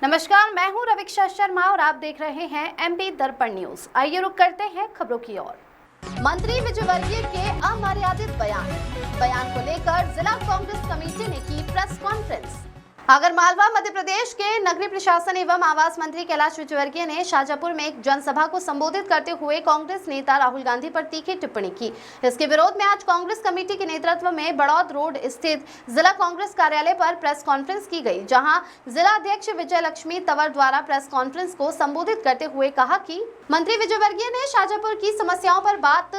नमस्कार, मैं हूं रविक्षा शर्मा और आप देख रहे हैं एमपी दर्पण न्यूज। आइए रुक करते हैं खबरों की ओर। मंत्री विजयवर्गीय के अमर्यादित बयान को लेकर जिला कांग्रेस कमेटी ने की प्रेस कॉन्फ्रेंस। आगरमालवा मध्य प्रदेश के नगरीय प्रशासन एवं आवास मंत्री कैलाश विजयवर्गीय ने शाजापुर में एक जनसभा को संबोधित करते हुए कांग्रेस नेता राहुल गांधी पर तीखी टिप्पणी की। इसके विरोध में आज कांग्रेस कमेटी के नेतृत्व में बड़ौद रोड स्थित जिला कांग्रेस कार्यालय पर प्रेस कॉन्फ्रेंस की गई, जहां जिला अध्यक्ष विजय लक्ष्मी तंवर द्वारा प्रेस कॉन्फ्रेंस को संबोधित करते हुए कहा कि मंत्री विजयवर्गीय ने शाजापुर की समस्याओं पर बात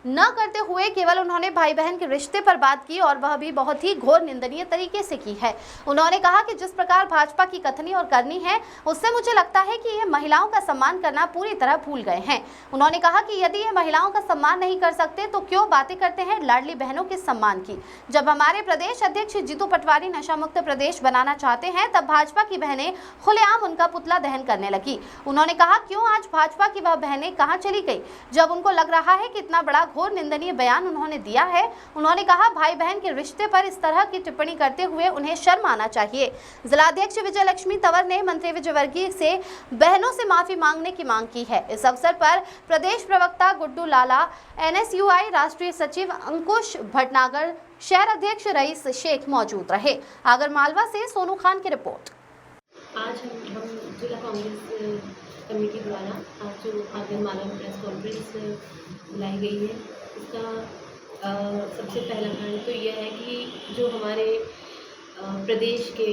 न करते हुए केवल उन्होंने भाई बहन के रिश्ते पर बात की और वह भी बहुत ही घोर निंदनीय तरीके से की है। उन्होंने कहा कि जिस प्रकार भाजपा की कथनी और करनी है, उससे मुझे लगता है कि ये महिलाओं का सम्मान करना पूरी तरह भूल गए हैं। उन्होंने कहा कि यदि ये महिलाओं का सम्मान नहीं कर सकते तो क्यों बातें करते हैं लाडली बहनों के सम्मान की। जब हमारे प्रदेश अध्यक्ष जीतू पटवारी नशा मुक्त प्रदेश बनाना चाहते हैं, तब भाजपा की बहनें खुलेआम उनका पुतला दहन करने लगी। उन्होंने कहा, क्यों आज भाजपा की वह बहनें कहाँ चली गई जब उनको लग रहा है कि इतना बड़ा घोर निंदनीय बयान उन्होंने दिया है। उन्होंने कहा, भाई बहन के रिश्ते पर इस तरह की टिप्पणी करते हुए उन्हें शर्म आना चाहिए। जिलाध्यक्ष विजय लक्ष्मी तंवर ने मंत्री विजयवर्गीय से बहनों से माफी मांगने की मांग की है। इस अवसर पर प्रदेश प्रवक्ता गुड्डू लाला, NSUI राष्ट्रीय सचिव अंकुश भटनागर, शहर अध्यक्ष रईस शेख मौजूद रहे। आगरमालवा से सोनू खान की रिपोर्ट। आज हम जिला कांग्रेस कमेटी द्वारा आज जो आगरमालवा में प्रेस कॉन्फ्रेंस बुलाई गई है, इसका सबसे पहला कारण तो यह है कि जो हमारे प्रदेश के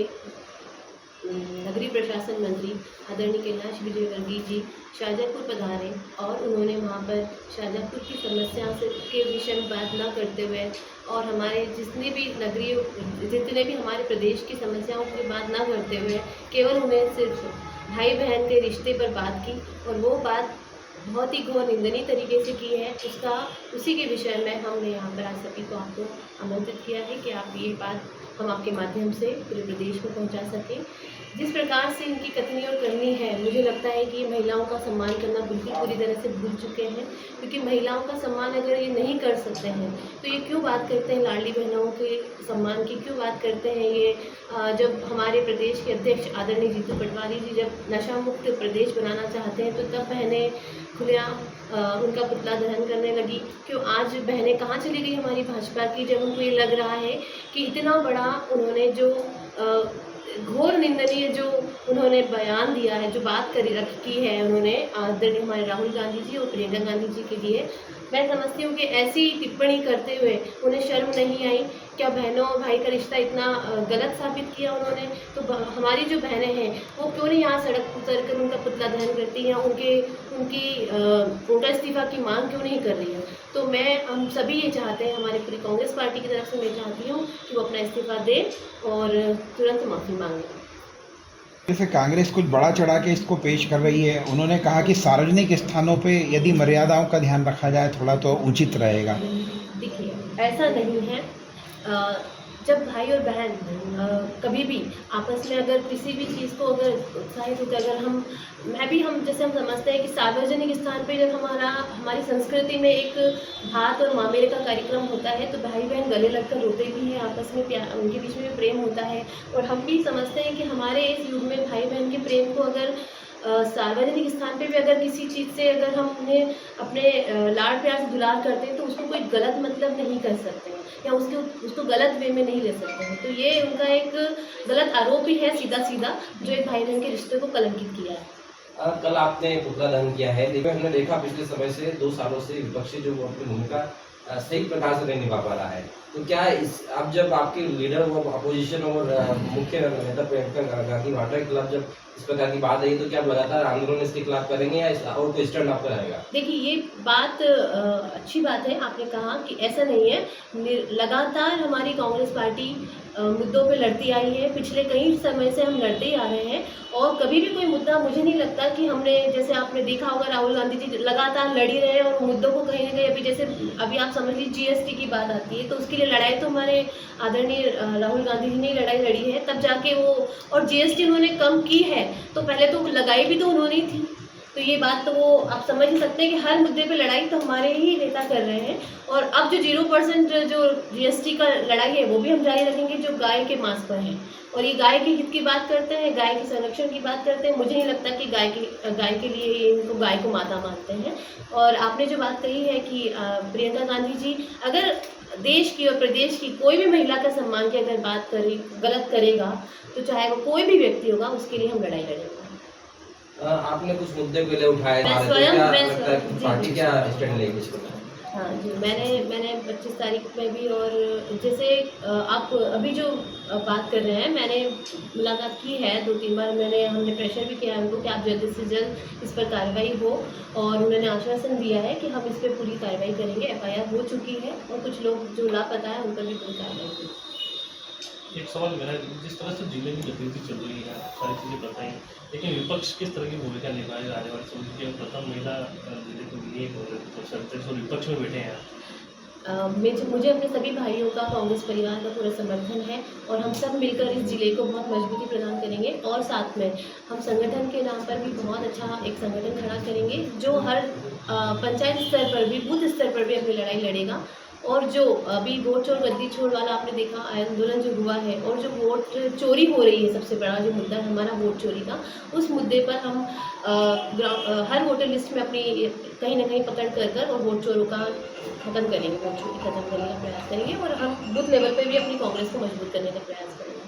नगरीय प्रशासन मंत्री आदरणीय कैलाश विजयवर्गीय जी शाजापुर पधारे और उन्होंने वहाँ पर शाजापुर की समस्या के विषय में बात न करते हुए और हमारे जितने भी हमारे प्रदेश की समस्याओं की बात न करते हुए केवल उन्हें सिर्फ भाई बहन के रिश्ते पर बात की और वो बात बहुत ही घोर निंदनीय तरीके से की है। उसी के विषय में हमने यहाँ पर आज सभी को आपको आमंत्रित किया है कि आप ये बात हम आपके माध्यम से पूरे प्रदेश में पहुँचा सकें। जिस प्रकार से इनकी कथनी और करनी है, मुझे लगता है कि महिलाओं का सम्मान करना बिल्कुल पूरी तरह से भूल चुके हैं, क्योंकि महिलाओं का सम्मान अगर ये नहीं कर सकते हैं तो ये क्यों बात करते हैं लाडली बहनों के सम्मान की, क्यों बात करते हैं ये जब हमारे प्रदेश के अध्यक्ष आदरणीय जीतू पटवारी जी जब नशा मुक्त प्रदेश बनाना चाहते हैं तो तब बहनें खुलेआम उनका पुतला दहन करने लगी। क्यों आज बहनें कहाँ चली गई हमारी भाजपा की, जब उनको ये लग रहा है कि इतना बड़ा उन्होंने जो घोर निंदनीय जो उन्होंने बयान दिया है, जो बात की है उन्होंने आदरणीय हमारे राहुल गांधी जी और प्रियंका गांधी जी के लिए, मैं समझती हूँ कि ऐसी टिप्पणी करते हुए उन्हें शर्म नहीं आई। क्या बहनों और भाई का रिश्ता इतना गलत साबित किया उन्होंने? तो हमारी जो बहनें हैं वो क्यों नहीं यहाँ सड़क पर उतर कर उनका पुतला दहन करती हैं, उनका इस्तीफा की मांग क्यों नहीं कर रही है? तो हम सभी ये चाहते हैं, हमारी पूरी कांग्रेस पार्टी की तरफ से मैं चाहती हूँ कि वो अपना इस्तीफा दें और तुरंत माफ़ी मांगें। जैसे कांग्रेस कुछ बड़ा चढ़ा के इसको पेश कर रही है, उन्होंने कहा कि सार्वजनिक स्थानों पे यदि मर्यादाओं का ध्यान रखा जाए थोड़ा तो उचित रहेगा। देखिए, ऐसा नहीं है। जब भाई और बहन कभी भी आपस में अगर किसी भी चीज़ को अगर उत्साहित होकर हम जैसे हम समझते हैं कि सार्वजनिक स्थान पे जब हमारी संस्कृति में एक भात और मामेरे का कार्यक्रम होता है तो भाई बहन गले लगकर रोते भी हैं, आपस में प्यार, उनके बीच में प्रेम होता है। और हम भी समझते हैं कि हमारे इस युग में भाई बहन के प्रेम को अगर सार्वजनिक स्थान पे भी अगर किसी चीज़ से अगर हम उन्हें अपने लाड प्यार से दुलार करते हैं तो उसको कोई गलत मतलब नहीं कर सकते हैं या उसको गलत वे में नहीं ले सकते हैं। तो ये उनका एक गलत आरोप ही है, सीधा जो एक भाई बहन के रिश्ते को कलंकित किया है। कल आपने पुतला दहन किया है, लेकिन हमने देखा पिछले समय से 2 सालों से विपक्षी जो वो अपनी भूमिका सही प्रकार से नहीं निभा पा रहा है। तो क्या अब जब आपके लीडर और अपोजिशन और मुख्य नेता प्रियंका गांधी वाड्रा के खिलाफ जब इस प्रकार की बात आई तो क्या आप लगातार आंदोलन इसके खिलाफ करेंगे या और कोई स्टैंड आपका रहेगा? देखिए, ये बात अच्छी बात है, आपने कहा कि ऐसा नहीं है। लगातार हमारी कांग्रेस पार्टी मुद्दों पे लड़ती आई है, पिछले कई समय से हम लड़ते ही आ रहे हैं और कभी भी कोई मुद्दा मुझे नहीं लगता कि हमने, जैसे आपने देखा होगा राहुल गांधी जी लगातार लड़ी रहे हैं और मुद्दों को कहीं ना कहीं अभी आप समझ लीजिए GST की बात आती है तो उसके लिए लड़ाई तो हमारे आदरणीय राहुल गांधी जी ने लड़ाई लड़ी है, तब जाके वो और GST उन्होंने कम की है तो पहले तो लगाई भी तो उन्होंने ही थी। तो ये बात तो वो आप समझ ही सकते हैं कि हर मुद्दे पे लड़ाई तो हमारे ही नेता कर रहे हैं। और अब जो 0% जो GST का लड़ाई है वो भी हम जारी रखेंगे, जो गाय के मांस पर है। और ये गाय के हित की बात करते हैं, गाय के संरक्षण की बात करते हैं। मुझे नहीं लगता कि गाय के लिए ये इनको गाय को माता मानते हैं। और आपने जो बात कही है कि प्रियंका गांधी जी अगर देश की और प्रदेश की कोई भी महिला का सम्मान की अगर बात गलत करेगा, तो चाहे वो कोई भी व्यक्ति होगा, उसके लिए हम लड़ाई लड़ेंगे। आपने कुछ मुद्दे पहले उठाए, पार्टी क्या स्टैंड लेगी इसको? हाँ जी, मैंने 25 तारीख में भी, और जैसे आप अभी जो बात कर रहे हैं, मैंने मुलाकात की है 2-3 बार। हमने प्रेशर भी किया है उनको कि आप जल्द से जल्द इस पर कार्रवाई हो, और उन्होंने आश्वासन दिया है कि हम इस पर पूरी कार्रवाई करेंगे। FIR हो चुकी है और कुछ लोग जो लापता है उन पर भी पूरी कार्रवाई होगी। एक सवाल मेरा, जिस तरह से जिले में गतिविधि चल रही है, सारी चीज़ें बताई, लेकिन विपक्ष किस तरह की भूमिका निभाएगा आने वाले समय की? प्रथम महिला जिले को मिली और विपक्ष में बैठे हैं। मुझे अपने सभी भाइयों का, कांग्रेस परिवार का पूरा समर्थन है, और हम सब मिलकर इस जिले को बहुत मजबूती प्रदान करेंगे। और साथ में हम संगठन के नाम पर भी बहुत अच्छा एक संगठन खड़ा करेंगे, जो हर पंचायत स्तर पर भी, बूथ स्तर पर भी अपनी लड़ाई लड़ेगा। और जो अभी वोट चोर गद्दी छोड़ वाला आपने देखा आंदोलन जो हुआ है, और जो वोट चोरी हो रही है, सबसे बड़ा जो मुद्दा है हमारा वोट चोरी का, उस मुद्दे पर हम हर वोटर लिस्ट में अपनी कहीं ना कहीं पकड़ कर और वोट चोरों का खत्म करेंगे, वोट चोरी खत्म करने का प्रयास करेंगे। और हम बूथ लेवल पर भी अपनी कांग्रेस को मजबूत करने का प्रयास करेंगे।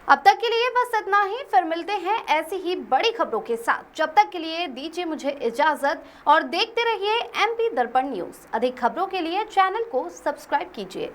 अब तक के लिए बस इतना ही, फिर मिलते हैं ऐसी ही बड़ी खबरों के साथ। जब तक के लिए दीजिए मुझे इजाजत और देखते रहिए MP दर्पण न्यूज। अधिक खबरों के लिए चैनल को सब्सक्राइब कीजिए।